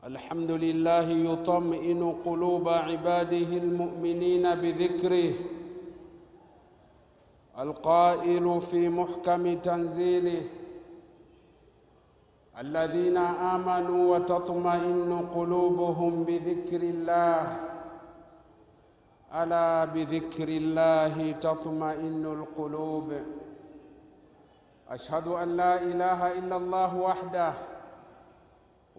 الحمد لله يطمئن قلوب عباده المؤمنين بذكره القائل في محكم تنزيله الذين آمنوا وتطمئن قلوبهم بذكر الله ألا بذكر الله تطمئن القلوب. أشهد أن لا إله إلا الله وحده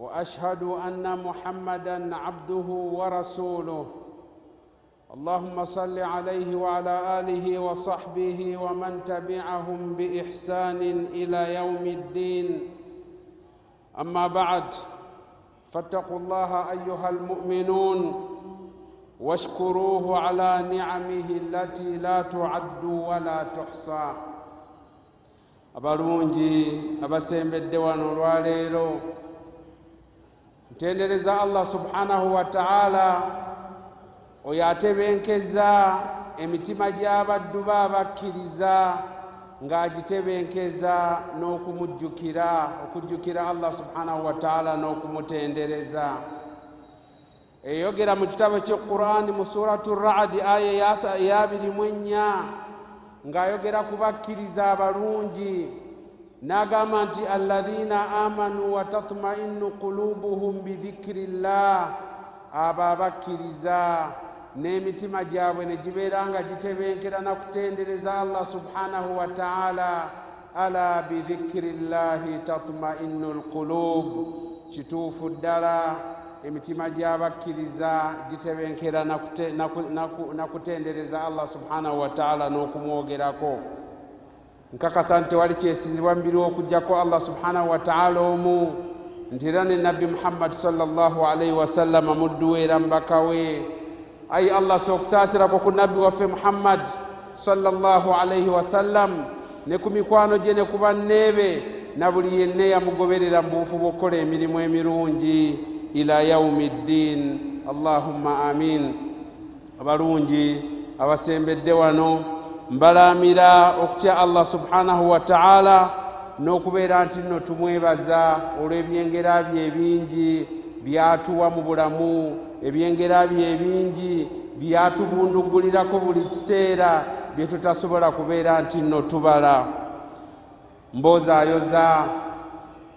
وأشهد أن محمدًا عبده ورسوله. اللهم صل عليه وعلى آله وصحبه ومن تبعهم بإحسان إلى يوم الدين. أما بعد، فاتقوا الله أيها المؤمنون واشكروه على نعمه التي لا تعد ولا تحصى. abalungi abasembedde wano olwaleero ntendereza Allah subhanahu wa ta'ala oyo atebenkeza emitima gy'abaddu be abakkiriza ng'agitebenkeza okujjukira Allah subhanahu wa ta'ala n'okumutendereza. Eyogera mu kitabo ky'Qur'ani mu suratu Ra'd aya ya 24 ng'ayogera ku bakkiriza abalungi n'agamba nti alladhina amanu wa tatma'innu qulubuhum bi dhikrillah, abo abakkiriza n'emitima gyabwe ne gibeera nga gitebenkera na kutendereza Allah subhanahu wa ta'ala. Ala bi dhikrillahi tatma'innul qulub, kituufu ddala emitima gy'abakkiriza gitebenkera na kutendereza Allah subhanahu wa ta'ala n'okumwogerako. Nkakasa nti wali kyesinzibwa mu biri okujjako Allah subhanahu wa ta'ala omu, nti era ne Nabbi Muhammad sallallahu alayhi wa sallam muddu we era mbaka we. Ayi Allah sokusaasirako ku Nabbi waffe Muhammad sallallahu alayhi wa sallam ne ku mikwano gye ne ku banneebe na buli yenna yamugoberera mu bufu bw'okukola emirimu emirungi ila yaumi ddin. Allahumma amin. Abalungi abasembedde wano mbalamira okutya Allah subhanahu wa ta'ala n'okubeera nti nno tumwebaza olw'ebyengera bye ebingi byatuwa mu bulamu, ebyengera bye ebingi byatubundugulirako buli kiseera bye tutasobola kubeera nti nno tubala. Mbozaayoza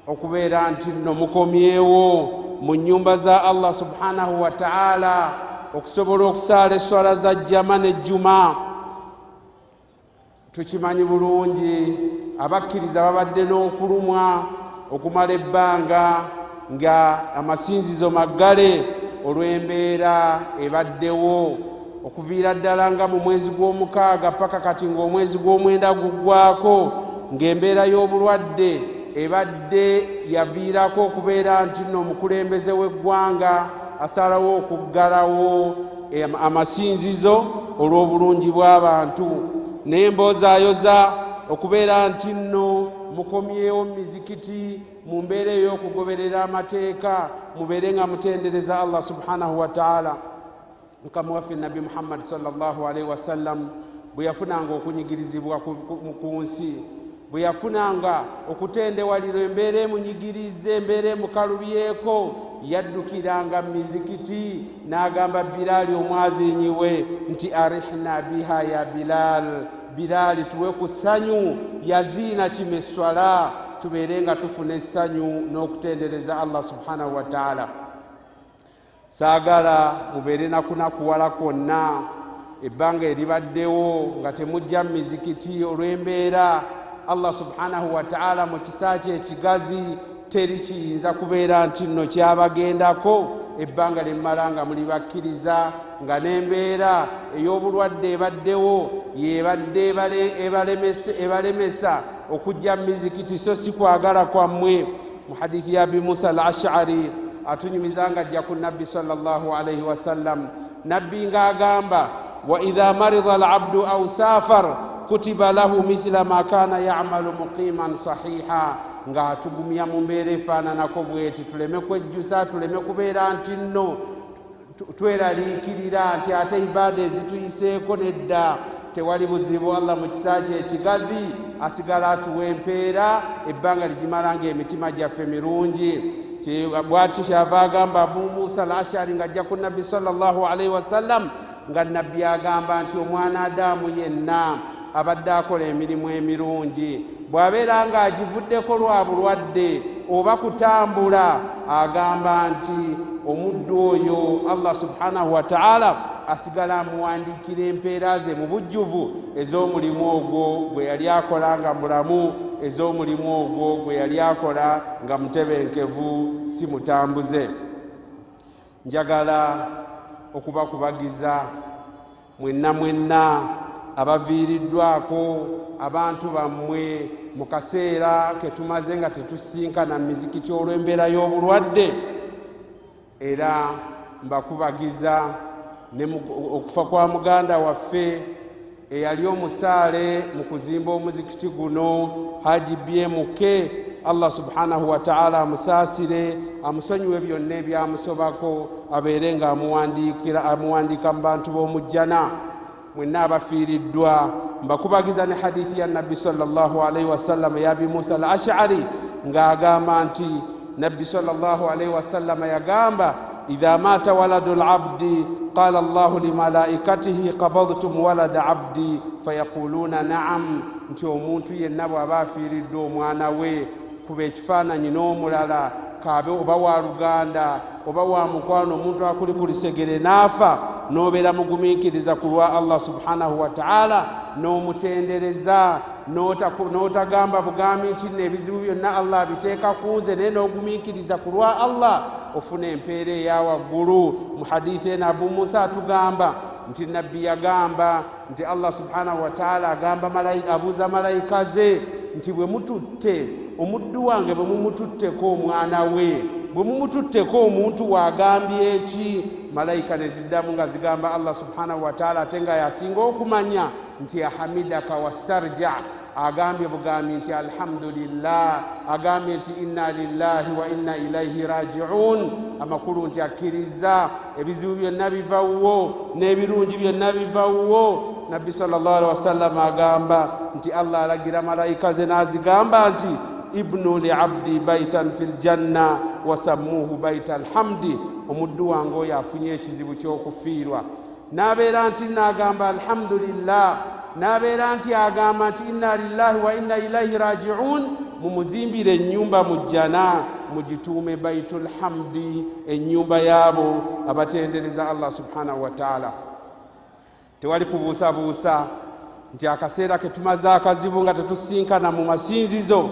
okubeera nti nno mukomyewo mu nnyumba za Allah subhanahu wa ta'ala okusobola okusaala esswala za jjama n'ejjuma. Tukimanyi bulungi abakkiriza babadde n'okulumwa okumala ebbanga nga amasinzizo maggale olw'embeera ebaddewo okuviira ddala nga mu mwezi gw'omukaaga paka kati ng'omwezi gw'omwenda guggwako, ng'embeera y'obulwadde ebadde yaviirako okubeera nti nno omukulembeze w'eggwanga asalawo okuggalawo amasinzizo olw'obulungi bw'abantu. Naye mbozaayoza okubeera nti nno mukomyewo mu mizikiti mu mbeera ey'okugoberera amateeka, mubeere nga mutendereza Allah subhanahu wa ta'ala. Mukama waffe Nabbi Muhammad sallallahu alayhi wa sallam bwe yafunanga okunyigirizibwa ku nsi, bwe yafunanga okutendewalirwa embeera emunyigirize, embeera emukalubyeko, yaddukiranga mu mizikiti n'agamba Bilaali omwazinyi we nti arihna biha ya Bilal, Bilaali tuwe ku ssanyu yaziina kime swala, tubeere nga tufuna essanyu n'okutendereza Allah subhanahu wa ta'ala. Saagala mubeere nakunakuwala kwonna ebbanga eribaddewo nga temujja mu mizikiti olw'embeera. Allah subhanahu wa ta'ala mu kisa kye ekigazi teri kiyinza kubeera nti nno kyabagendako ebbanga lyemmala nga muli bakkiriza, nga n'embeera ey'obulwadde ebaddewo yebadde ebalemesa okujja mu mizikiti, so si kwagala kwammwe. Mu hadithi ya Abi Musa al-Ash'ari atunyumiza nga ajja ku Nabbi sallallahu alayhi wa sallam, Nabbi ng'agamba wa idha marida al-abdu aw safar kutiba lahu mithla ma kana ya'malu muqiman sahiha, nga atugumya mu mbeera efaananako bweti, tuleme kwejjusa, tuleme kubeera nti nno tweraliikirira nti ate ibaada ezituyiseeko nedda. Tewali buzibu, Allah mu kisa kye ekigazi asigala atuwa empeera ebbanga ligimala ng'emitima gyaffe mirungi. bwati kyava agamba Abu Musa al-Ash'ari ng'ajja ku Nabbi sallallahu alaihi wasallam nga Nabbi agamba nti omwana Adamu yenna abadde akola emirimu emirungi bw'abeera ng'agivuddeko lwa bulwadde oba kutambula agamba nti omuddu oyo Allah subhanahu wa ta'ala asigala amuwandiikira empeera ze mu bujjuvu ez'omulimu ogwo gwe yali akola nga mulamu, ez'omulimu ogwo gwe yali akola nga mutebenkevu si mutambuze. Njagala okubakubagiza mwenna abaviiriddwako abantu bammwe mu kaseera ke tumaze nga tetusinkana mizikiti olw'embeera y'obulwadde, era mbakubagiza okufa kwa muganda waffe eyali omusaale mu kuzimba omuzikiti guno Haji BMK. Allah subhanahu wa ta'ala amusaasire, amusonyiwe byonna ebyamusobako, abeere nga amuwandiika mu bantu b'omujjana. Mwenna abafiiriddwa mbakubagiza ne hadithi ya Nabbi sallallahu alaihi wasallam ya Abi Musa al-Ash'ari ng'agamba nti Nabbi sallallahu alaihi wasallam yagamba idha mata waladul abdi qala Allahu limalaikatihi qabadtum walada abdi fayaquluna na'am, nti omuntu yenna bw'aba afiiriddwa omwana we kuba ekifaananyi n'omulala kabe oba wa luganda oba wa mukwano omuntu akuli ku lisegere n'afa, n'obeera mugumiikiriza ku lwa Allah subhanahu wa ta'ala, n'omutendereza n'otagamba bugambi nti n'ebizibu byonna Allah abiteeka ku nze, naye n'ogumiikiriza ku lwa Allah, ofuna empeera eya waggulu. Mu hadithi eno Abu Musa atugamba nti Nabbi yagamba nti Allah subhanahu wa ta'ala agamba abuuza malayika ze nti bwe mututte omuddu wange, bwe mumututteko omwana we, bwe mumututteko omuntu wagambye eki? Malayika ne ziddamu nga zigamba Allah subhanahu wa ta'ala ate nga yasinga okumanya nti ahamidaka wastarja, agambye bugambi nti alhamdulillah, agambye nti inna lillahi wa inna ilaihi raji'un, amakulu nti akkiriza ebizibu byonna bivawwo n'ebirungi byonna bivawwo. Nabbi sallallahu alaihi wasallam agamba nti Allah alagira malayika ze n'azigamba nti ibnu li abdi baitan fil janna wasammuhu baita alhamdi, omuddu wange oyo afunye ekizibu ky'okufiirwa. N'abeera nti n'agamba alhamdulillah, n'abeera nti agamba nti inna lillahi wa inna ilaihi raji'un, mumuzimbire ennyumba mu jjana mugituume baitul hamdi, ennyumba yaabo abatendereza Allah subhanahu wa ta'ala. Tewali kubuusabuusa nti akaseera ke tumaze akazibu nga tetusinkana mu masinzizo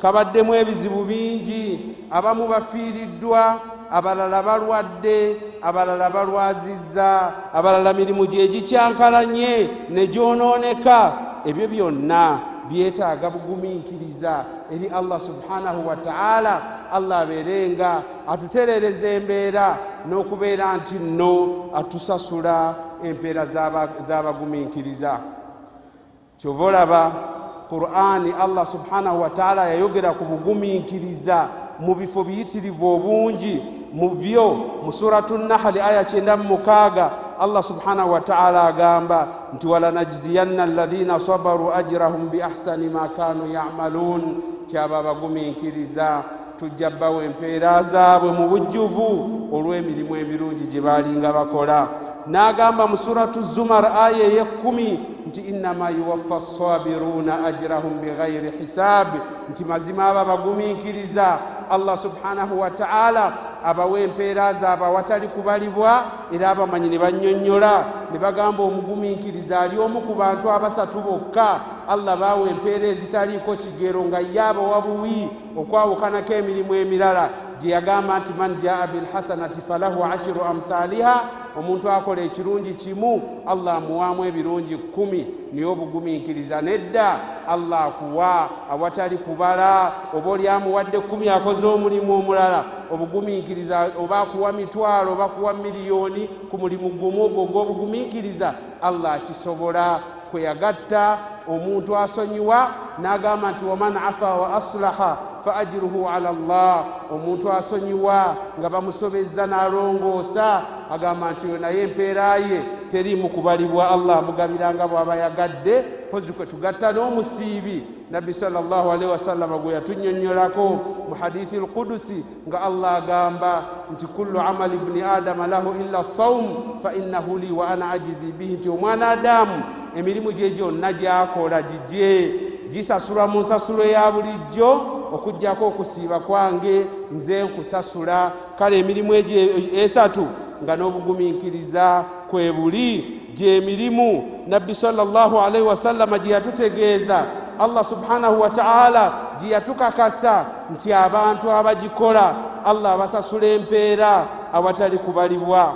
kabaddemu ebizibu bingi, abamu bafiiriddwa, abalala balwadde, abalala balwazizza, abalala mirimu gye gikyankalanye ne gyonooneka. Ebyo byonna byetaaga bugumiikiriza eri Allah subhanahu wa ta'ala. Allah abeerenga atutereereza embeera n'okubeera nti nno atusasula empeera z'abagumiikiriza. Kyova olaba Qur'ani Allah subhanahu wa ta'ala yayogera ku bugumiikiriza mu bifo biyitirivu obungi. Mu byo mu suratu Nahli aya 96 Allah subhanahu wa ta'ala agamba nti walanajziyanna alladhina sabaru ajrahum bi ahsani ma kanu ya'malun, kyaba bagumiikiriza tujja bbawa empeera zaabwe mu bujjuvu olw'emirimu emirungi gye baalinga bakola. N'agamba mu suratu Zumar aya ey'ekumi nti innama yuwaffa as-sabiruna ajrahum bighayri hisab, nti mazima aba bagumiikiriza Allah subhanahu wa ta'ala abawa empeera zaabwe awatali kubalibwa, era abamanyi ne bannyonnyola ne bagamba omugumiikiriza ali omu ku bantu abasatu bokka Allah baawa empeera ezitaliiko kigero nga ye abawa buwi okwawukanako emirimu emirala, gye yagamba nti man jaa bilhasanati falahu ashiru amthaliha, omuntu akola ekirungi kimu Allah amuwaamu ebirungi 10. Niyo obugumiikiriza. Nedda Allah akuwa awatali kubala, oba oli amuwadde 10 akoze omulimu omulala, obugumiikiriza oba akuwa mitwalo oba akuwa miliyoni ku mulimu gumu ogwo ogw'obugumiikiriza, Allah akisobola kweyagatta omuntu asonyiwa n'agamba nti waman afa wa aslaha fa ajruhu ala Allah. Omuntu asonyiwa nga bamusobezza n'alongoosa agamba nti yo naye empeera ye teriimu kubalibwa, Allah amugabiranga bw'aba yagadde. Pozi kwe tugatta n'omusiibi Nabbi sallallahu alaihi wasallam gwe yatunnyonnyolako mu hadithi al-Qudusi nga Allah agamba nti kullu amali ibni adama lahu illa sawm fa innahu li wa ana ajizi bihi, nti omwana Adamu emirimu gye gyonna gy'akola gisasulwa mu nsasulo ya bulijjo okuggyako okusiiba kwange nze nkusasula. Kale emirimu egyo esatu nga n'obugumiikiriza kwe buli gy'emirimu Nabbi sallallahu alaihi wasallam gye yatutegeeza, Allah subhanahu wa ta'ala gye yatukakasa nti abantu abagikola Allah abasasula empeera awatali kubalibwa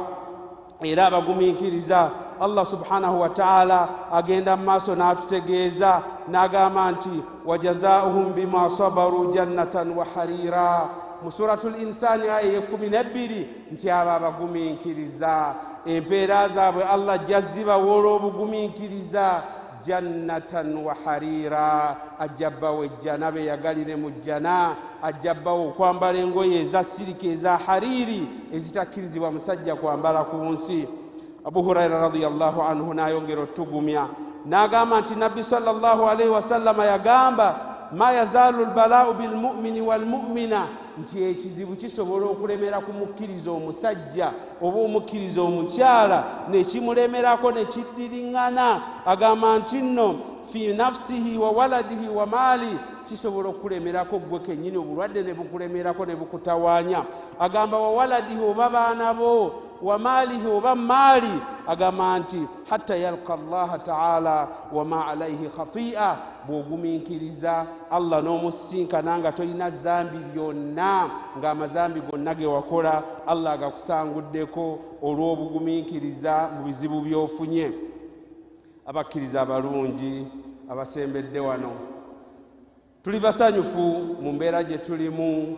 era abagumiikiriza. Allah subhanahu wa ta'ala agenda mu maaso n'atutegeeza n'agamba nti wajazaahum bima sabaru jannatan wa harira mu suratul insani aya 12 nti abo abagumiikiriza empeera zaabwe Allah jazzibawa olw'obugumiikiriza jannatan wa harira, ajjabbawo ejjana beyagalire mu jjana, ajjabbawo okwambala engoye eza sirika eza hariri ezitakkirizibwa musajja kwambala ku nsi. Abu Huraira radiyallahu anhu n'ayongera otugumya n'agamba nti Nabbi sallallahu alaihi wasallama yagamba ma yazalu albala'u bilmu'mini walmu'mina, nti ekizibu kisobola okulemera ku mukkiriza omusajja oba omukkiriza omukyala nekimulemerako nekiddiringana. Agamba nti nno fi nafsihi wa waladihi wa maali, kisobola okulemerako gwe kennyini obulwadde ne bukulemerako ne bukutawaanya. Agamba wa waladihi oba baana bo, wa maalihi oba maali, agamba nti hatta yalqa Allah ta'ala wa ma alayhi khati'a, bw'ogumiikiriza Allah n'omusinkana nga tolina zambi lyonna, ng'amazambi gonna ge wakola Allah agakusanguddeko olw'obugumiikiriza mu bizibu by'ofunye. Abakkiriza abalungi abasembedde wano, tuli basanyufu mu mbeera gye tulimu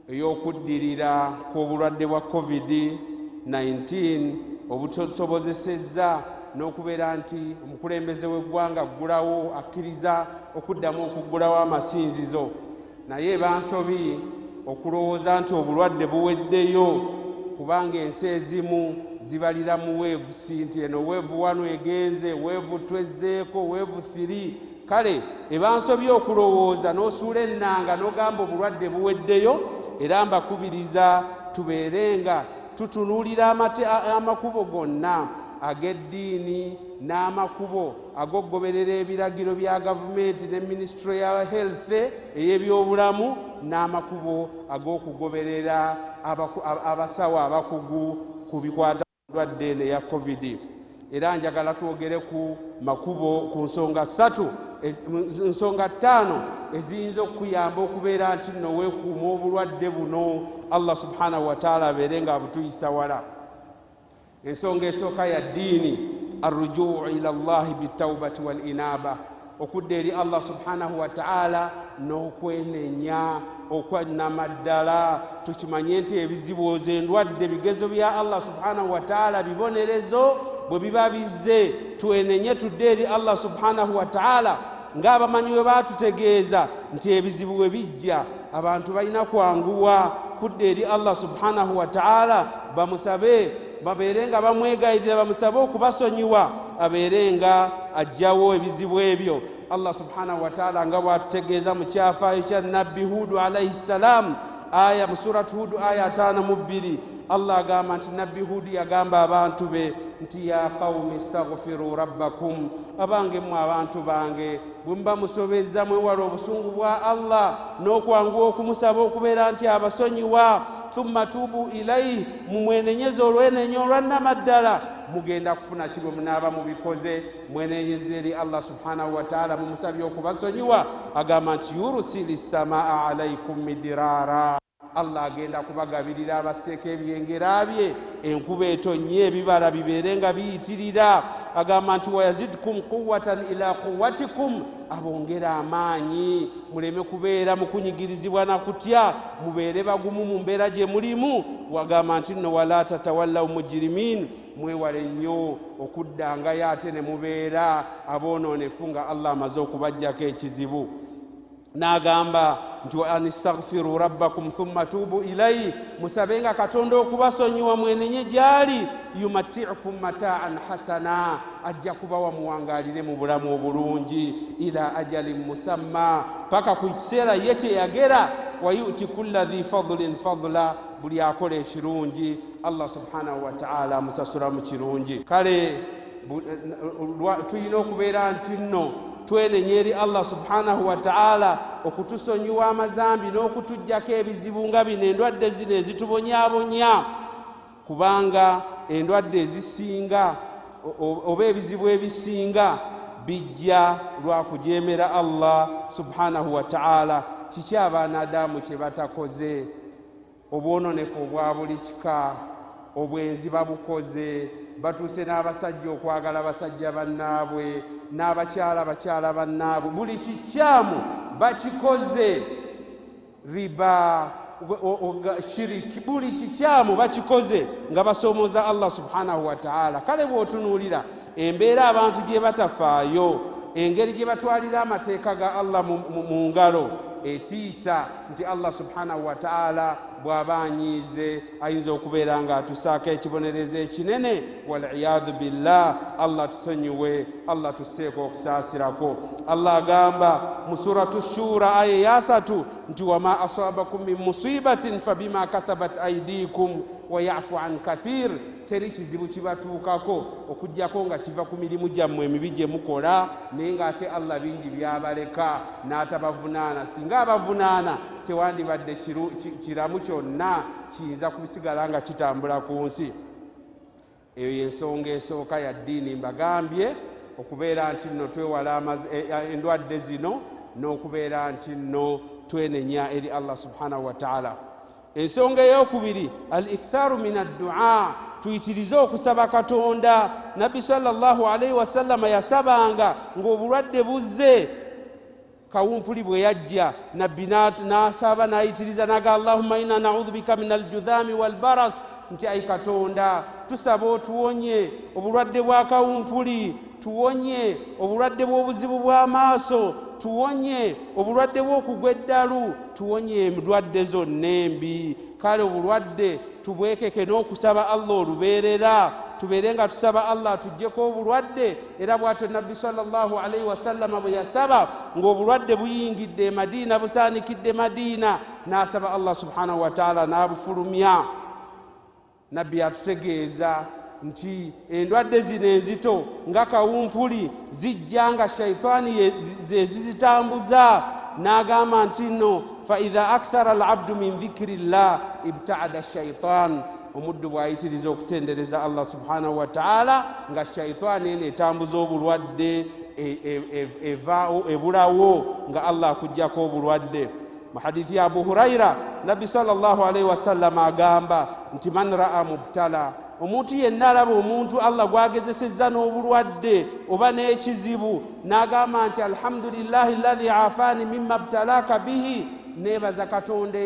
ey'okuddirira kw'obulwadde bwa COVID-19 obutusobozesezza n'okubeera nti omukulembeze w'eggwanga aggulawo akkiriza okuddamu okuggulawo amasinzizo. Naye bansobi okulowooza nti obulwadde buweddeyo, kubanga ensi ezimu zibalira mu weevu si nti eno weevu 1 egenze, weevu 2 ezzeeko, weevu 3. Kale ebansobye okulowooza n'osuula ennanga n'ogamba obulwadde buweddeyo. Era mbakubiriza tubeerenga tutunuulira amakubo gonna ag'eddiini n'amakubo ag'okugoberera ebiragiro bya gavumenti ne Ministry ya Health ey'ebyobulamu, n'amakubo ag'okugoberera abasawo abakugu ku bikwata ndwadde eno eya COVID. Era njagala twogere ku makubo ku nsonga 5 eziyinza okuyamba okubeera nti nno weekuuma obulwadde buno Allah subhanahu wa ta'ala abeere nga abutuyisa wala. Ensonga esooka ya ddiini arrujuu ila Allahi bitawbati wal inaba, okudda eri Allah subhanahu wa ta'ala n'okwenenya okwannama ddala. Tukimanye nti ebizibuozo endwadde bigezo bya Allah subhanahu wa ta'ala, bibonerezo bwe biba bizze twenenye tudde eri Allah subhanahu wa ta'ala ng'abamanyi bwe baatutegeeza nti ebizibu bwe bijja abantu balina kwanguwa kudda eri Allah subhanahu wa ta'ala bamusabe, babeerenga bamwegayirira, bamusabe okubasonyiwa, abeerenga ajjawo ebizibu ebyo. Allah subhanahu wa ta'ala nga bw'atutegeeza mu kyafaayo kya Nabbi Hudu alayhi salam aya mu suratu Hudu aya 5:2, Allah agamba nti Nabbi Hudu yagamba abantu be nti ya qawmi istaghfiru rabbakum, abange mu abantu bange bwe muba musobezza mwewala obusungu bwa Allah n'okwanguwa okumusaba okubeera nti abasonyiwa, thumma tubu ilayhi, mumwenenyeze olwenenya olwannamaddala, mugenda kufuna kibwe munaaba mubikoze, mwenenyeze eri Allah subhanahu wa ta'ala mumusabye okubasonyiwa. Agamba nti yurusili samaa alaykum midirara, Allah agenda kubagabirira abaseeko ebyengera bye, enkuba etonnye, ebibala bibeere nga biyitirira. Agamba nti wayazidkum quwwatan ila quwwatikum, abongera amaanyi, muleme kubeera mukunyigirizibwa na kutya, mubeere bagumu mu mbeera gye mulimu. Wagamba nti nno wala tatawallaw mujrimin, mwewale nnyo okuddangayo ate ne mubeera aboononefu nga Allah amaze okubajjako ekizibu. N'agamba nti anistaghfiru rabbakum thumma tubu ilayhi, musabenga Katonda okubasonyiwa mwenenye gyali. Yumatti'ukum mata'an hasana, ajja kubawa muwangalire mu bulamu obulungi. Ila ajalin musamma, paka ku kiseera ye kye yagera. Wa yu'ti kulla dhi fadlin fadla, buli akola ekirungi Allah subhanahu wa ta'ala amusasula mu kirungi. Kale tulina okubeera nti nno twenenye eri Allah subhanahu wa ta'ala okutusonyiwa amazambi n'okutujjako ebizibu nga bino, endwadde zino ezitubonyaabonya. Kubanga endwadde ezisinga oba ebizibu ebisinga bijja lwa kujeemera Allah subhanahu wa ta'ala. Kiki abaanadamu kye batakoze? Obwononefu obwa buli kika, obwenzi babukoze, batuuse n'abasajja okwagala basajja bannaabwe, n'abakyala bakyala bannaabwe, buli kikyamu bakikoze. Riba, shiriki, buli kikyamu bakikoze nga basoomoza Allah subhanahu wa ta'ala. Kale bw'otunuulira embeera abantu gye batafaayo, engeri gye batwalira amateeka ga Allah mu ngalo, etiisa nti Allah subhanahu wa ta'ala bw'aba anyiize ayinza okubeera nga atusaako ekibonerezo ekinene. Waliyadhu billah, Allah tusonyiwe, Allah tusseeko okusaasirako. Allah agamba mu suratu Shura aya ya 3 nti wama asabakum min musibatin fabima kasabat aydikum wa ya'fu an kathir, teri kizibu kibatuukako okujjako nga kiva ku mirimu gyammwe emibi gye mukola, naye ng'ate Allah bingi byabaleka n'atabavunaana. Singa abavunaana tewandibadde kiramu kyonna kiyinza kubisigala nga kitambula ku nsi. Eyo y'ensonga esooka ya ddiini mbagambye, okubeera nti nno twewala endwadde zino, n'okubeera nti nno twenenya eri Allah subhanahu wa ta'ala. Ensonga ey'okubiri, al-iktharu min ad-du'a, tuyitirize okusaba Katonda. Nabbi sallallahu alayhi wasallama yasabanga ng'obulwadde buzze. Kawumpuli bwe yajja, nabbi n'asaba n'ayitiriza naga Allahumma inna na'udhu bika min al-judhami wal baras, nti ayi Katonda tusaba otuwonye obulwadde bwa kawumpuli, tuwonye obulwadde bw'obuzibu bw'amaaso, tuwonye obulwadde bw'okugwa eddalu, tuwonye endwadde zonna embi. Kale obulwadde tubwekeke n'okusaba Allah olubeerera, tubeere nga tusaba Allah atuggyeko obulwadde. Era bw'atyo Nabbi sallallahu alayhi wasallama bwe yasaba ng'obulwadde buyingidde Madiina, busaanikidde Madiina, n'asaba Allah subhanahu wa ta'ala n'abufulumya. Nabbi atutegeeza nti endwadde zino enzito nga kawumpuli zijja nga shayitaani ze zizitambuza. N'agamba nti nno fa idha akthara al-abdu min dhikrillah ibtaada shaytaan, omuddu bw'ayitiriza okutendereza Allah subhanahu wa ta'ala nga shayitaani eno etambuza obulwadde ebulawo nga Allah akuggyako obulwadde. Mu hadithi ya Abu Huraira, Nabbi sallallahu alayhi wasallam agamba nti man ra'a mubtala, omuntu yenna alaba omuntu Allah gwagezesezza n'obulwadde oba n'ekizibu, n'agamba nti alhamdulillahi alladhi afani mimma btalaka bihi, nebaza Katonda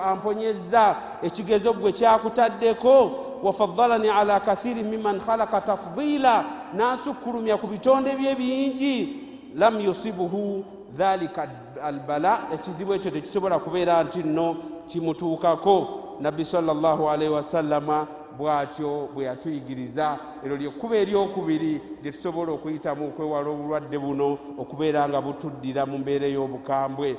amponyezza ekigezo gwe kyakutaddeko. Wafaddalani ala kathirin mimman khalaqa tafdila, n'asukkulumya ku bitonde bye bingi. Lam yusibuhu dhalika albala, ekizibu ekyo tekisobola kubeera nti nno kimutuukako. Nabbi sallallahu alayhi wasallama bw'atyo bwe yatuyigiriza. Eryo lyekkuba eryokubiri lye tusobola okuyitamu okwewala obulwadde buno okubeera nga butuddira mu mbeera ey'obukambwe.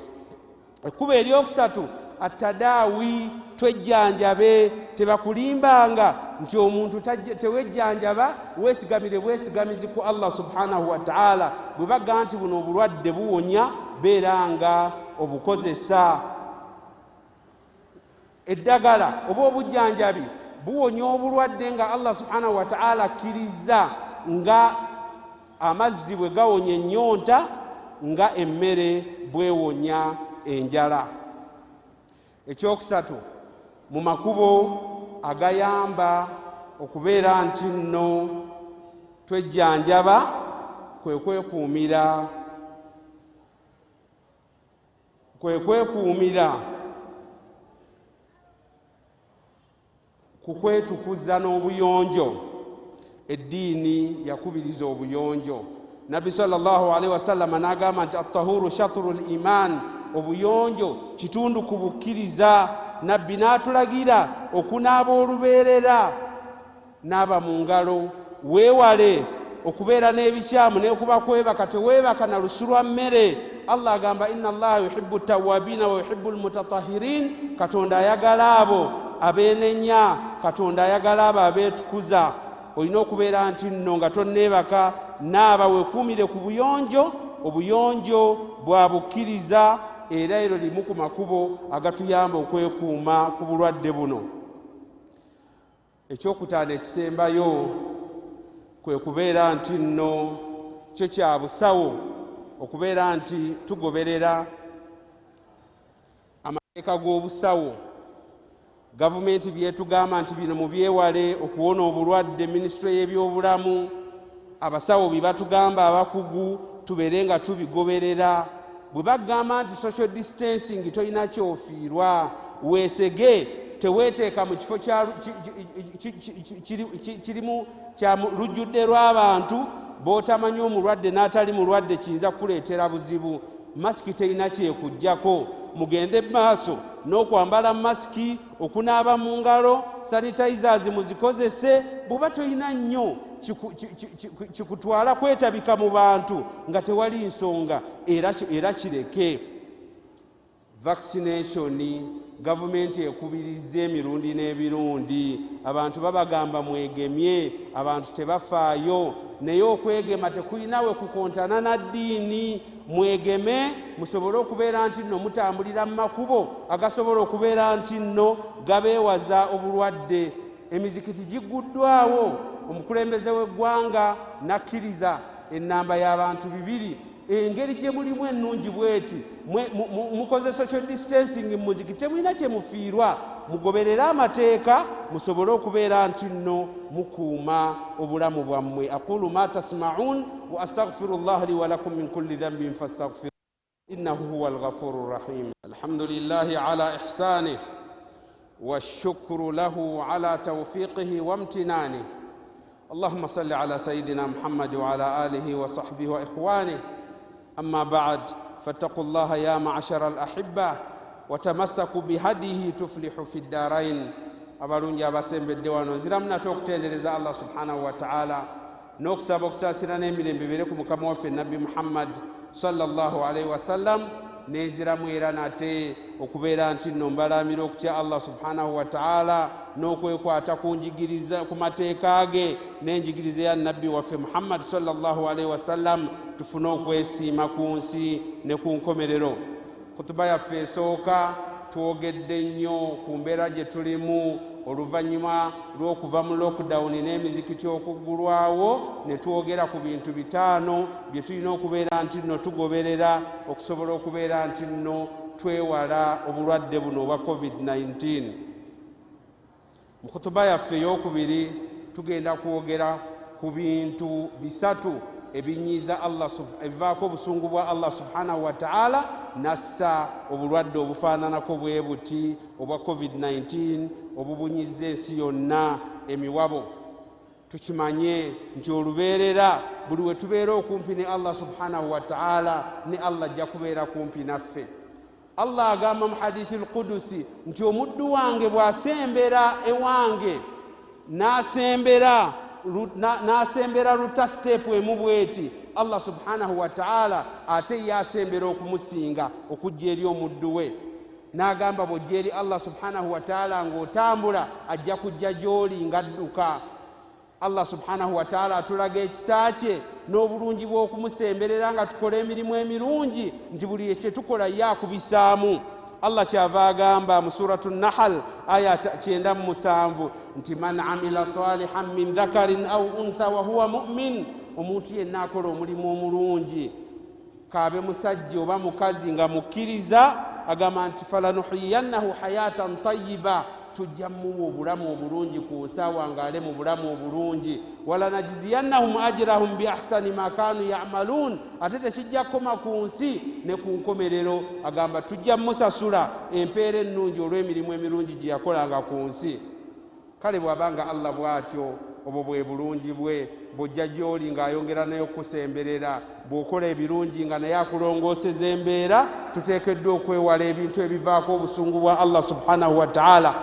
Ekkuba eryokusatu, atadaawi, twejjanjabe. Tebakulimbanga nti omuntu tewejjanjaba, weesigamire bwesigamizi ku Allah subhanahu wa ta'ala. Bwe baga nti buno obulwadde buwonya, beera nga obukozesa. Eddagala oba obujjanjabi buwonya obulwadde nga Allah subhanahu wa ta'ala akkiriza, nga amazzi bwe gawonya ennyonta, nga emmere bwewonya enjala. Ekyokusatu, mu makubo agayamba okubeera nti nno twejjanjaba kwe kwekuumira ku kwetukuza n'obuyonjo. Eddiini yakubiriza obuyonjo. Nabbi sallallahu alaihi wasallam n'agamba nti at-tahuru shatrul iman, obuyonjo kitundu ku bukkiriza. Nabbi n'atulagira okunaaba olubeerera, naaba mu ngalo, weewale okubeera n'ebikyamu n'okuba kwebaka, teweebaka na lusu lwa mmere. Allah agamba inna allaha yuhibbu tawabina wa yuhibbu almutatahirin, Katonda ayagala abo abeenenya, Katonda ayagala abo abeetukuza. Olina okubeera nti nno nga tonneebaka, naaba weekuumire ku buyonjo. Obuyonjo bwa bukkiriza era ero limu ku makubo agatuyamba okwekuuma ku bulwadde buno. Ekyokutaano ekisembayo kwe kubeera nti nno kyo kya busawo okubeera nti tugoberera amateeka g'obusawo. Gavumenti byetugamba nti bino mubyewale okuwona obulwadde, minisitule y'ebyobulamu, abasawo bye batugamba abakugu, tubeere nga tubigoberera. Bwe bagamba nti social distancing tolina kyofiirwa, weesege, teweeteeka mu kifo kirimu kya lujjudde lw'abantu b'otamanyi omulwadde n'atali mulwadde kiyinza kukuleetera buzibu. Masiki terina kyekuggyako. Mugende maaso n'okwambala masiki, okunaaba mu ngalo, sanitizers muzikozese. Bw'oba tolina nnyo kikutwala kwetabika mu bantu nga tewali nsonga, era kireke. Vaccination gavumenti ekubiriza emirundi n'ebirundi. Abantu babagamba mwegemye, abantu tebafaayo. Naye okwegema tekulinawe kukontana na ddiini. Mwegeme musobole okubeera nti nno mutambulira mu makubo agasobola okubeera nti nno gabeewaza obulwadde. Emizikiti giguddwawo. Omukulembeze w'eggwanga nakkiriza ennamba y'abantu 2. Engeri gye mulimu ennungi bweti, mukoze social distancing mu muzikiti, temulina kye mufiirwa. Mugoberere amateeka musobole okubeera nti nno mukuuma obulamu bwammwe. Aqulu ma tasma'un wa astaghfirullah li wa lakum min kulli dhanbin fastaghfiruhu innahu huwal ghafurur rahim. Alhamdulillahi ala ihsanihi washukru lahu ala tawfiqihi wa imtinanihi. Allahumma salli ala sayyidina Muhammad wa ala alihi wa sahbihi wa ikhwanihi. أما بعد فاتقوا الله يا معشر الأحبة وتمسكوا بهديه تفلحوا في الدارين. abalungi abasembedde wano nzira munate okutendereza Allah subhanahu wa ta'ala n'okusaba okusaasira n'emirembe bibeere ku mukama waffe Nabbi Muhammad sallallahu alaihi wasallam. Neziramu era nate okubeera nti nno mbalamira okutya Allah subhanahu wa ta'ala n'okwekwata ku mateeka ge n'enjigiriza ya Nabbi waffe Muhammad sallallahu alaihi wasallam, tufune okwesiima ku nsi ne ku nkomerero. Kutuba yaffe esooka twogedde nnyo ku mbeera gye tulimu oluvannyuma lw'okuva mu lockdown n'emizikiti okuggulwawo, ne twogera ku bintu 5 bye tulina okubeera nti nno tugoberera okusobola okubeera nti nno twewala obulwadde buno obwa COVID-19. Mu kutuba yaffe ey'okubiri tugenda kwogera ku bintu 3 ebinyiiza Allah, ebivaako obusungu bwa Allah subhanahu wa ta'ala, nassa obulwadde obufaananako bwe buti obwa COVID-19 obubunyiza ensi yonna emiwabo. Tukimanye nti olubeerera buli we tubeera okumpi ne Allah subhanahu wa ta'ala, ne Allah ajja kubeera kumpi naffe. Allah agamba mu hadithi al-Qudusi nti omuddu wange bw'asembera ewange n'asembera luta stepu emu bweti, Allah subhanahu wa ta'ala ate yasembera okumusinga okujja eri omuddu we. N'agamba bw'ojja eri Allah subhanahu wa ta'ala ng'otambula ajja kujja gy'oli ng'adduka. Allah subhanahu wa ta'ala atulaga ekisa kye n'obulungi bw'okumusemberera nga tukola emirimu emirungi, nti buli kye tukola yakubisaamu. Allah kyava agamba mu suratu Nahl aya 97 nti man amila salihan min dhakarin aw untha wa huwa mu'min, omuntu yenna akola omulimu omulungi, kaabe musajja oba mukazi nga mukkiriza, agamba nti falanuhiyannahu hayatan tayyiba, tujja muwa obulamu obulungi ku nsi awangaale mu bulamu obulungi. walanajziyannahum ajrahum biahsani ma kanu yamaluun. ate tekijja kukoma ku nsi ne ku nkomerero, agamba tujja musasula empeera ennungi olw'emirimu emirungi gye yakolanga ku nsi. kale bw'abanga Allah bw'atyo, obwo bwe bulungi bwe. bw'ojja gy'oli ng'ayongera naye okusemberera, bw'okola ebirungi nga naye akulongooseza embeera, tuteekeddwa okwewala ebintu ebivaako obusungu bwa Allah subhanahu wa ta'ala.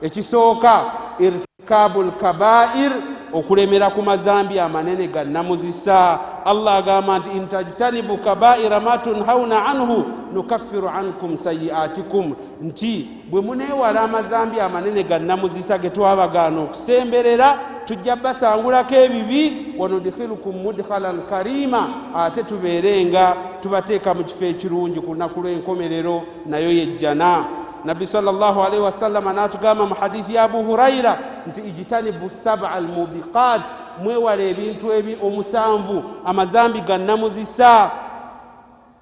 ekisooka irtikabul kabair, okulemera ku mazambi amanene ga namuzisa. Allah agamba nti intajtanibu kabaira ma tunhauna anhu nukaffiru ankum sayiatikum, nti bwe muneewala amazambi amanene ga namuzisa ge twabagaana okusemberera, tujja basangulako ebibi. wanudkhilukum mudkhalan karima, ate tubeerenga tubateeka mu kifo ekirungi ku lunaku lw'enkomerero, nayo yejjana. Nabbi sallallahu alaihi wasallam anatugamba mu hadithi ya Abu Huraira nti ijtanibu sab'a almubiqat, mwewala ebintu omusanvu amazambi ga namuzisa.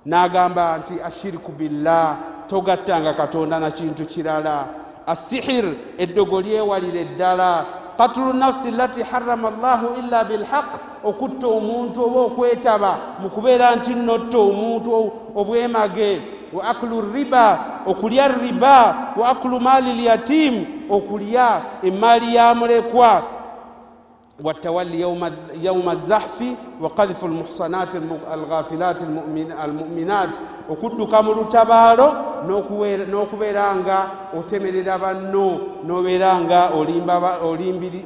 N'agamba nti ashiriku billah, togattanga Katonda na kintu kirala. Asihir, eddogo lyewalire ddala. Qatlu nafsi allati harrama Allahu illa bilhaq, okutta omuntu oba okwetaba mu kubeera nti notta omuntu obwemage. wa aklu riba, okulya riba. wa aklu mali lyatim, okulya emaali ya mulekwa. والتولي يوم الزحف وقذف المحصنات الغافلات المؤمنات, okudduka mu lutabaalo n'okubeeranga otemerera banno, n'obeeranga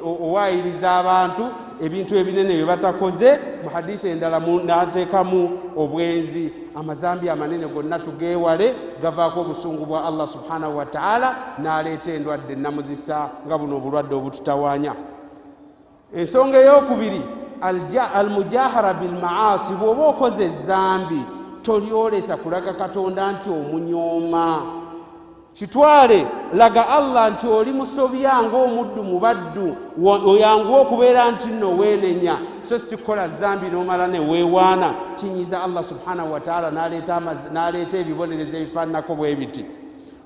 owayiriza abantu ebintu ebinene bye batakoze. mu hadithi endala n'ateekamu obwenzi. amazambi amanene gonna tugeewale, gavaako obusungu bwa Allah subhanahu wa ta'ala, n'aleeta endwadde namuzisa nga buno obulwadde obututawaanya. ensonga ey'okubiri almujahara bilmaasi, bw'oba okoze ezambi tolyolesa kulaga Katonda nti omunyooma. kitwale laga Allah nti oli musobya ng'omuddu mubaddu, oyanguwa okubeera nti nno weenenya, so si kukola zambi n'omala ne weewaana. kinyiza Allah subhanahu wa ta'ala n'aleeta ebibonerezo ebifaananako bwe biti.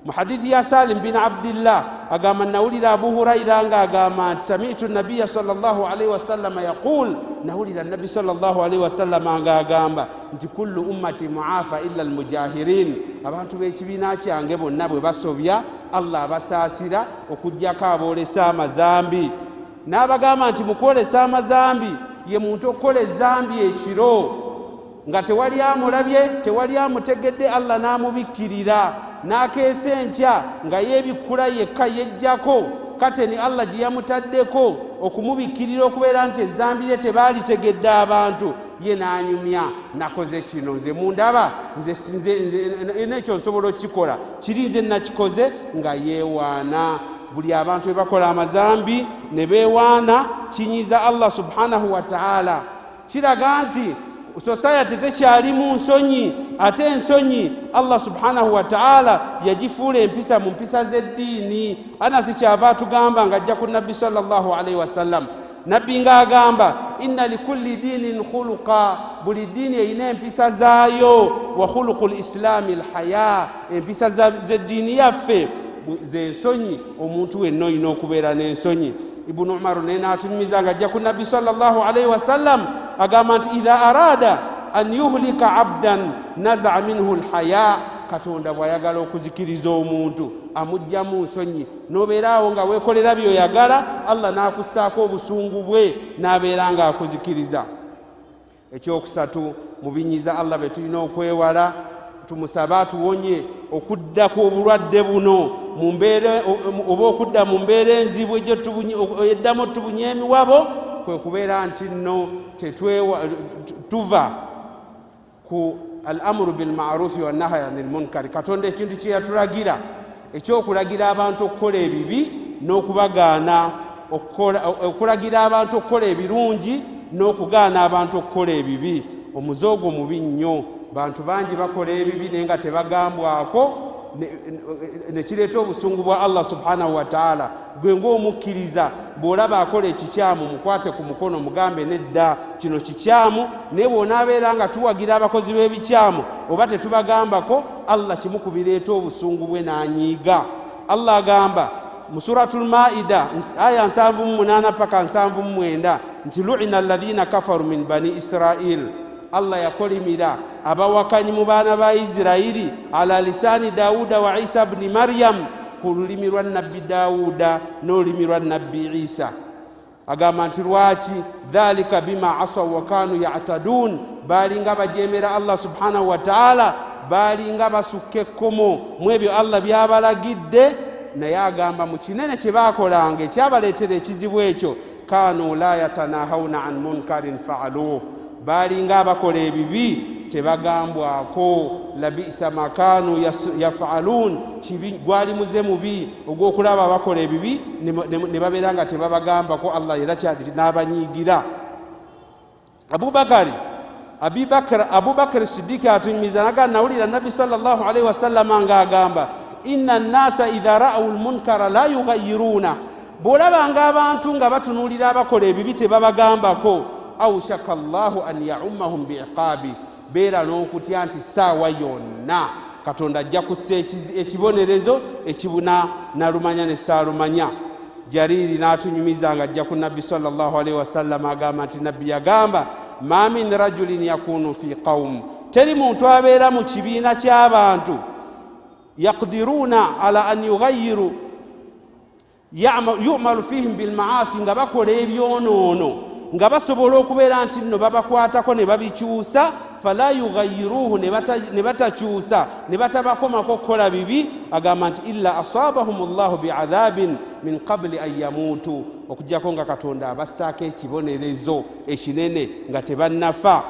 mu hadithi ya Salim bin Abdillah agamba nawulira Abu Huraira nga agamba nti sami'tu nabiyya sallallahu alaihi wasallam yaqul, nawulira nabi sallallahu alaihi wasallam nga agamba nti kullu ummati muafa illa almujahirin, abantu b'ekibiina kyange bonna bwe basobya Allah abasaasira okujjako aboolesa amazambi. n'abagamba nti mukwolesa amazambi ye muntu okukola ezambi ekiro nga tewali amulabye, tewali amutegedde, Allah n'amubikkirira, n'akeesa enkya nga yeebikkula yekka yejjako kate ni Allah gye yamutaddeko okumubikkirira okubeera nti ezambi lye tebaalitegedde abantu, ye n'anyumya, nakoze kino, nze mundaba, nze n'ekyo nsobola okukikola, kiri nze nakikoze, nga yeewaana. buli abantu bakola amazambi ne beewaana, kinyiza Allah subhanahu wa ta'ala. kiraga nti society tekyalimu nsonyi, ate ensonyi Allah subhanahu wa ta'ala yagifuula empisa mu mpisa z'eddiini. Anasi kyava atugamba nga ajja ku nabbi sallallahu alaihi wasallam, nabbi ng'agamba inna likulli dinin khuluqa, buli ddiini erina empisa zaayo. wa khuluqul islami alhaya, empisa z'eddiini yaffe z'ensonyi. omuntu wenna olina okubeera n'ensonyi. Ibnu Umar n'atunyumiza nga ajja ku nabbi sallallahu alaihi wasallam agamba nti idha arada an yuhlika abdan naza'a minhu alhaya, Katonda bw'ayagala okuzikiriza omuntu amugjamu nsonyi, n'obeeraawo nga weekolera by'oyagala, Allah n'akussaako obusungu bwe n'abeera nga akuzikiriza. ekyokusatu mu binyiza Allah be tulina okwewala, tumusaba tuwonye okuddako obulwadde buno mu mbeera oba okudda mu mbeera enzibu eddamu tubunye emiwabo, kwe kubeera nti nno tuva ku al-amru bil ma'rufi wa nahyi anil munkar. Katonda ekintu kye yatulagira ekyokulagira abantu okukola ebibi n'okubagaana, okulagira abantu okukola ebirungi n'okugaana abantu okukola ebibi. omuzoogo mubi nnyo, bantu bangi bakola ebibi naye nga tebagambwako, ne kireeta obusungu bwa Allah subhanahu wa ta'ala. gwe ng'omukkiriza bw'olaba akola ekikyamu mukwate ku mukono mugambe nedda kino kikyamu, naye bw'onaabeera nga tuwagira abakozi b'ebikyamu oba tetubagambako, Allah kimu ku bireeta obusungu bwe n'anyiiga. Allah agamba mu suratul maida aya 78 paka 79 nti lu'ina alladhina kafaru min bani israil Allah yakolimira abawakanyi mu baana ba Isiraili ala lisani Dauda wa Isa ibn Maryam ku lulimi lwa nabbi Dauda n'olulimi lwa nabbi Isa agamba nti lwaki dhalika bima asaw wa kanu ya'tadun balinga bajemera Allah subhanahu wa ta'ala balinga basukke ekkomo mu ebyo Allah byabalagidde naye agamba mu kinene kye baakolanga ekyabaleetera ekizibu ekyo kanu la yatanahawna an munkarin fa'aluhu balinga abakola ebibi tebagambwako labisa makanu yafalun kibi gwali muze mubi ogwokulaba abakola ebibi ne babeera nga tebabagambako Allah era kyali n'abanyiigira Abubakar Siddiq atunyumiza naga nawulira Nabi sallallahu alaihi wasallam nga agamba inna an-nasa idha ra'u al-munkara la yughayyiruna bolabanga abantu nga batunulira abakola ebibi tebabagambako au shaka Allahu an ya'ummahum bi'iqabi beera n'okutya nti saawa yonna Katonda ajja kussa ekibonerezo ekibuna nalumanya ne saalumanya Jariri n'atunyumiza nga ajja ku Nabbi sallallahu alaihi wasallam agamba nti Nabbi yagamba ma min rajulin yakunu fi qawm teri muntu abeera mu kibiina ky'abantu yaqdiruna ala an yughayyiru yu'malu fihim bil ma'asi nga bakola ebyonoono nga basobola okubeera nti nno babakwatako ne babikyusa fala yughayyiruhu ne batakyusa ne batabakomako okukola bibi agamba nti illa asabahumullahu bi'adhabin min qabli an yamutu okujjako nga Katonda abassaako ekibonerezo ekinene nga tebannafa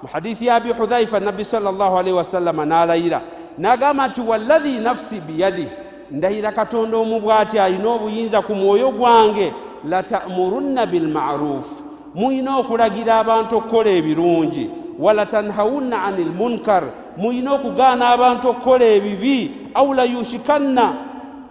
mu hadithi ya Abi Hudhaifa Nabbi sallallahu alaihi wasallam n'alayira n'agamba nti walladhi nafsi biyadihi ndayira Katonda omu bw'ati alina obuyinza ku mwoyo gwange la ta'murunna bil ma'ruf muyina okulagira abantu okukola ebirungi wala tanhawunna anil munkar muyina okugaana abantu okukola ebibi aw la yushikanna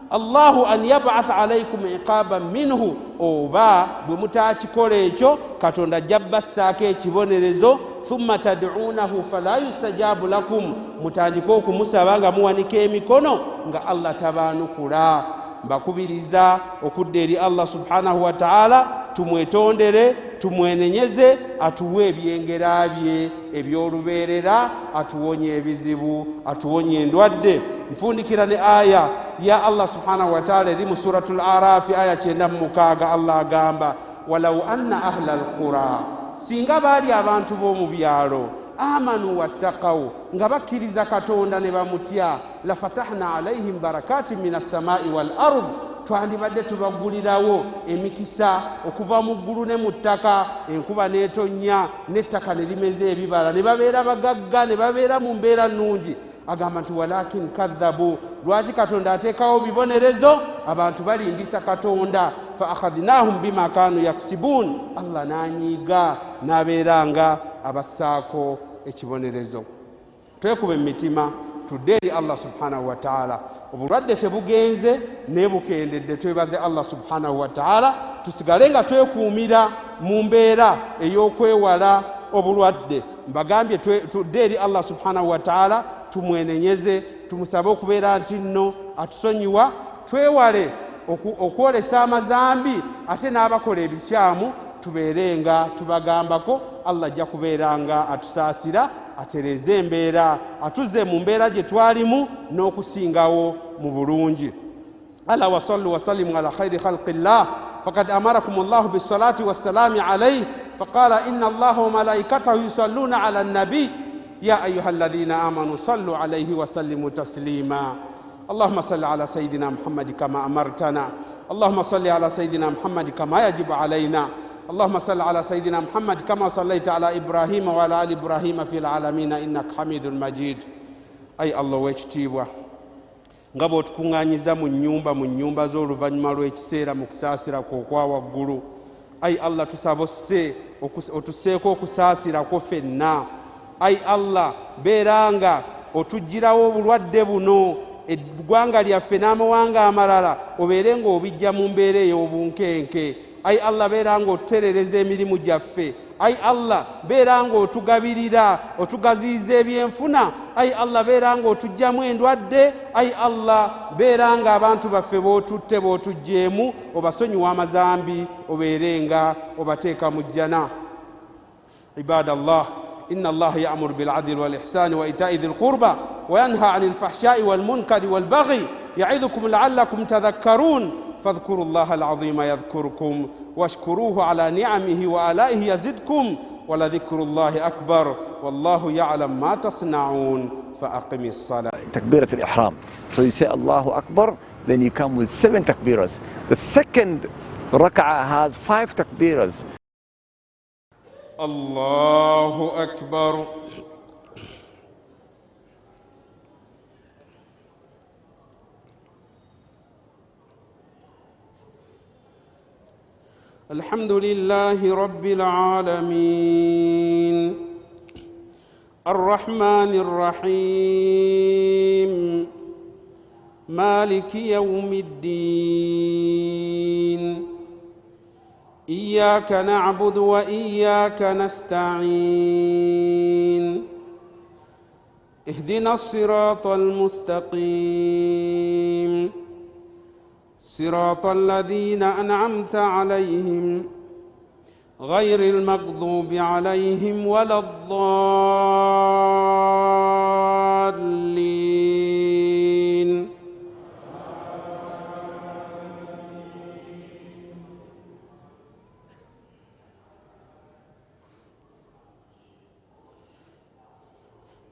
Allahu an yab'ath alaykum iqaban minhu oba bwe mutakikola ekyo Katonda jabbasaako ekibonerezo thumma tad'unahu fala yustajabu lakum mutandika okumusaba nga muwanika emikono nga Allah tabaanukula mbakubiriza okudda eri Allah subhanahu wa ta'ala tumwetondere tumwenenyeze atuwe ebyengera bye ebyolubeerera atuwonye ebizibu atuwonye endwadde nfundikira ne aya ya Allah subhanahu wa ta'ala eri mu suratul Araf aya 96 Allah agamba walau anna ahla alqura singa baali abantu b'omu byalo amanu wattaqaw nga bakkiriza Katonda ne bamutya la fatahna alaihim barakatin minas samai wal ard twandibadde tubagulirawo emikisa okuva mu ggulu ne mu ttaka enkuba n'etonnya n'ettaka ne limeze ebibala ne babeera bagagga ne babeera mu mbeera nnungi agamba nti walakin kadhabu lwaki Katonda ateekawo bibonerezo abantu balimbisa Katonda fa akhadnahum bima kanu yaksibun Allah n'anyiiga n'abeeranga abassaako ekibonerezo twekube emitima tudde eri Allah subhanahu wa ta'ala obulwadde tebugenze nebukendedde twebaze Allah subhanahu wa ta'ala tusigale nga twekuumira mu mbeera ey'okwewala obulwadde mbagambye tudde eri Allah subhanahu wa ta'ala tumwenenyeze tumusabe okubeera nti nno atusonyiwa twewale okwolesa amazambi ate n'abakola ebikyamu tubeerenga tubagambako Allah ajja kubeeranga atusaasira atereze embeera atuze mu mbeera gye twalimu n'okusingawo mu bulungi ala wa sallu wa sallimu ala khayri khalqillah faqad amarakum Allah bis salati was salami alayhi faqala inna Allah wa malaikatahu yusalluna ala an-nabi ya ayyuhalladhina amanu sallu alayhi wa sallimu taslima اللهم صل على سيدنا محمد كما أمرتنا اللهم صل على سيدنا محمد كما يجب علينا اللهم صل على سيدنا محمد كما صليت على إبراهيم وعلى آل إبراهيم في العالمين إنك حميد مجيد أي الله ويكتبوا ngabo tukunganyiza mu nyumba z'oluvannyuma lw'ekiseera mu kusaasira kw'okwa waggulu ayi Allah tusabose otusseeko okusaasira kwo ffenna ayi Allah beeranga otugirawo obulwadde buno eggwanga lyaffe n'amawanga amalala obeere ng'obijja mu mbeera ey'obunkenke ayi allah beera ng'otutereereza emirimu gyaffe, ayi allah beera ng'otugabirira otugaziyiza ebyenfuna, ayi allah beera ng'otugyamu endwadde, ayi allah beera ng'abantu baffe b'otutte b'otugjeemu obasonyiwa amazambi obeerenga obateeka mu jjana. ibadallah إن الله يأمر بالعدل والإحسان وإيتاء ذي القربى وينهى عن الفحشاء والمنكر والبغي يعظكم لعلكم تذكرون فاذكروا الله العظيم يذكركم واشكروه على نعمه وآلائه يزدكم ولذكر الله أكبر والله يعلم ما تصنعون فأقم الصلاة. تكبيرة الإحرام. So you say Allahu Akbar, then you come with 7 takbiras. The second rak'ah has 5 takbiras. الله أكبر. الحمد لله رب العالمين الرحمن الرحيم مالك يوم الدين إياك نعبد وإياك نستعين اهدنا الصراط المستقيم صراط الذين أنعمت عليهم غير المغضوب عليهم ولا الضالين.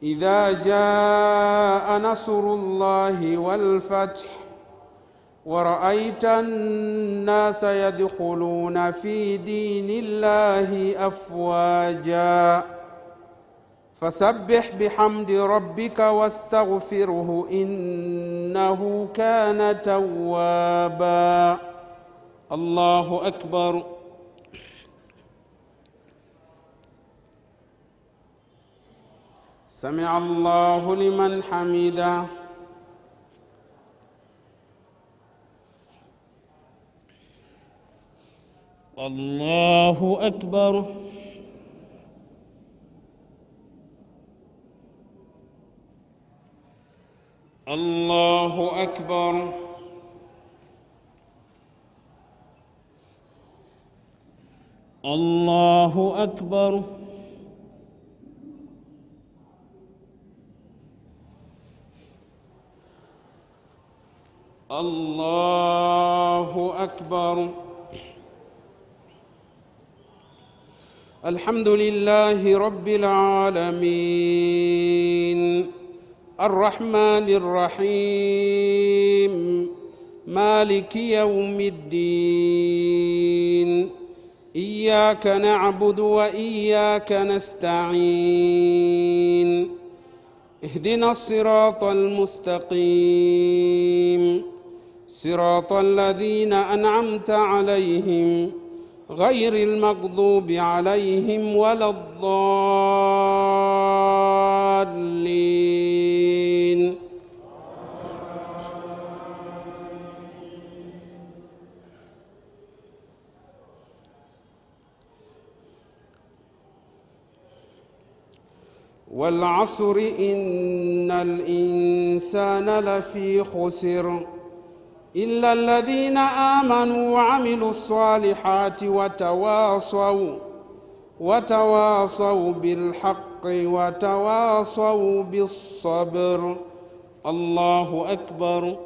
إذا جاء نصر الله والفتح ورأيت الناس يدخلون في دين الله أفواجا فسبح بحمد ربك واستغفره إنه كان توابا. الله أكبر. سمع الله لمن حمده. الله أكبر. الله أكبر. الله أكبر. الله أكبر. الحمد لله رب العالمين الرحمن الرحيم مالك يوم الدين إياك نعبد وإياك نستعين اهدنا الصراط المستقيم صراط الذين أنعمت عليهم غير المغضوب عليهم ولا الضالين. والعصر إن الإنسان لفي خسر إلا الذين آمنوا وعملوا الصالحات وتواصوا بالحق وتواصوا بالصبر. الله أكبر.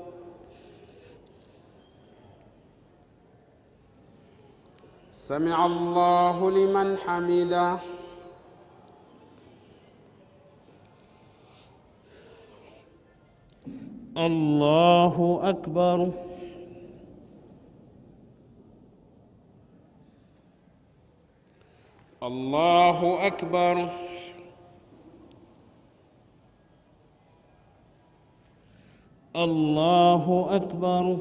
سمع الله لمن حمده. الله أكبر. الله أكبر. الله أكبر.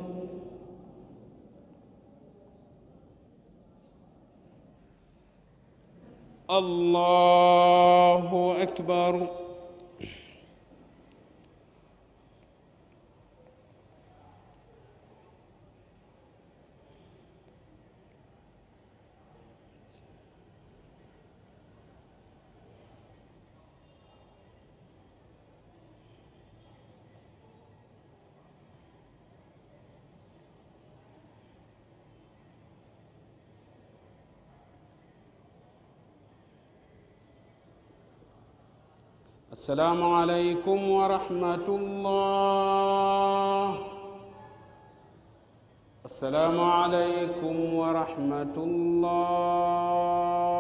الله أكبر. السلام عليكم ورحمة الله. السلام عليكم ورحمة الله.